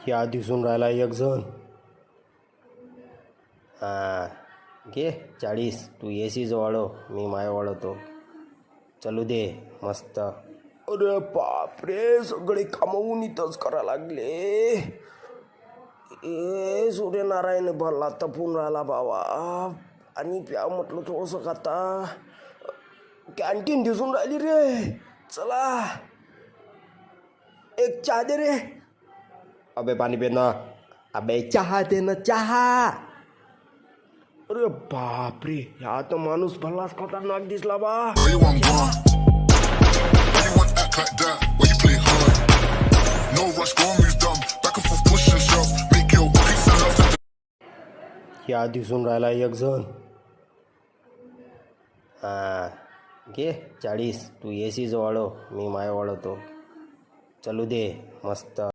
या दिसून राहिला एक जण. हां घे 40. तू एसीच वाढव, मी माय वाढवतो. चलू दे मस्त. अरे बापरे, सगळे कामवून इथंच करा लागले. ए सूर्यनारायण भरला तपून राहिला बाबा. आणि प्या म्हटलं थोडंसं खाता. कॅन्टीन दिसून राहिली रे. चला एक चहा दे रे. अबे पाणी पे ना. अबे चहा दे ना चहा. अरे बापरे, या तर माणूस भल्लाच खतरनाक दिसला बा. या दिसून राहिला एक जण. हां घे 40. तू एसीच वाढव, मी माय वाढवतो. चलू दे मस्त.